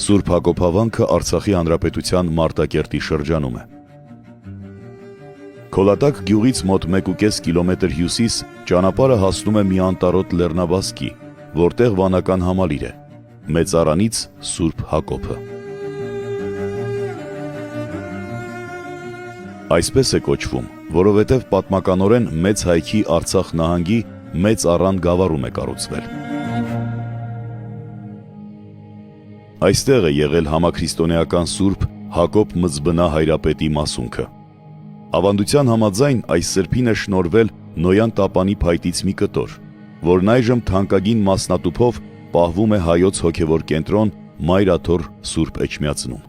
Սուրբ Հակոբ հավանքը Արցախի Հանրապետության Մարտակերտի շրջանում է։ Քոլատակ գյուղից մոտ 1,5 կիլոմետր հյուսիս ճանապարհը հասնում է մի անտառոտ լեռնաբազկի, որտեղ վանական համալիր է՝ Մեծ Արանից Սուրբ Հակոբը։ Այսպես է կոչվում, որովհետև պատմականորեն Մեծ Հայքի Արցախ նահանգի Մեծ Արան գավառում է կառուցվել։ Այստեղ է եղել համաքրիստոնեական Սուրբ Հակոբ Մզբնա հայրապետի մասունքը։ Ավանդության համաձայն այս սրբին է շնորհվել Նոյան Տապանի փայտից մի կտոր, որն այժմ թանկագին մասնատուփով պահվում է Հայոց հոգևոր կենտրոն Մայր Աթոռ Սուրբ Էջմիածնում։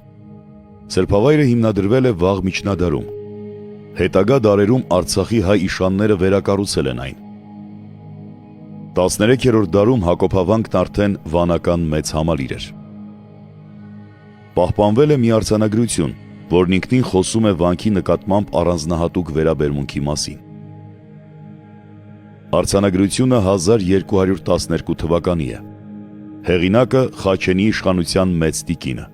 Սրբավայրը հիմնադրվել է վաղ միջնադարում։ Հետագա դարերում Արցախի հայ իշանները վերակառուցել են այն։ 13-րդ դարում Հակոբ հավանքն արդեն վանական մեծ համալիր էր։ Պահպանվել է մի արձանագրություն, որն ինքնին խոսում է վանքի նկատմամբ առանձնահատուկ վերաբերմունքի մասին։ Արձանագրությունը 1212 թվականի է։ Հեղինակը Խաչենի իշխանության մեծ տիկինը։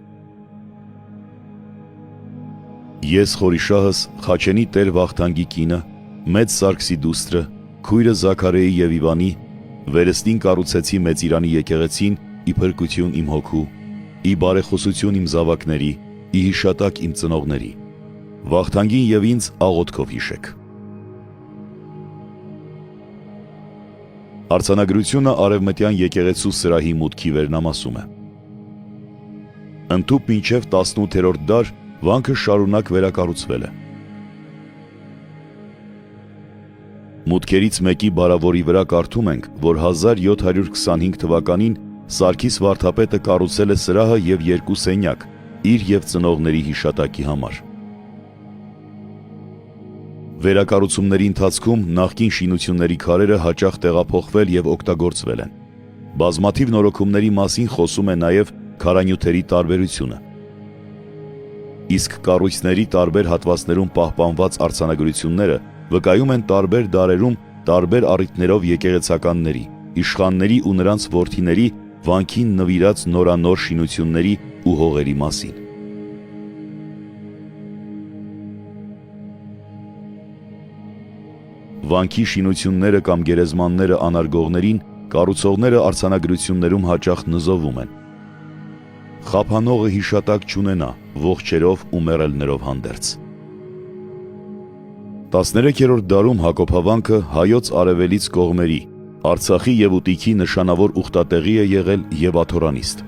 Ես խորիշահս Խաչենի տեր Վախթանգի կինը, մեծ Սարգսի դուստրը, քույրը Զաքարեի և Իվանի, վերստին կառուցեցի Մեծ Իրանի եկեղեցին ի փրկություն իմ հոգու, ի բարեխոսություն իմ զավակների, ի հիշատակ իմ ծնողների, Վախթանգին և ինձ աղոթքով հիշեք։ Արձանագրությունը արևմտյան եկեղեցու սրահի մուտքի վերնամասում է։ Ընդհուպ մինչև 18-րդ դար վանքը շարունակ վերակառուցվել է։ Մուտքերից մեկի բարավորի վրա կարդում ենք, որ 1725 թվականին Սարգիս վարդապետը կառուցել է սրահը և 2 սենյակ իր և ծնողների հիշատակի համար։ Վերակառուցումների ընթացքում նախկին շինությունների քարերը հաճախ տեղափոխվել և օգտագործվել են։ Բազմաթիվ նորոգումների մասին խոսում է նաև քարանյութերի տարբերությունը։ Իսկ կառույցների տարբեր հատվածներում պահպանված արձանագրությունները վկայում են տարբեր դարերում տարբեր առիթներով եկեղեցականների, իշխանների ու նրանց որդիների վանքին նվիրած նորանոր շինությունների ու հողերի մասին։ Վանքի շինությունները կամ գերեզմանները անարգողներին կառուցողները արձանագրություններում հաճախ նզովում են։ Խափանողը հիշատակ չունենա ողջերով ու մեռելներով հանդերձ։ 13-րդ դարում Հակոբ հավանքը հայոց արևելից կողմերի, Արցախի և Ուտիքի նշանավոր ուխտատեղի է եղել և աթոռանիստ։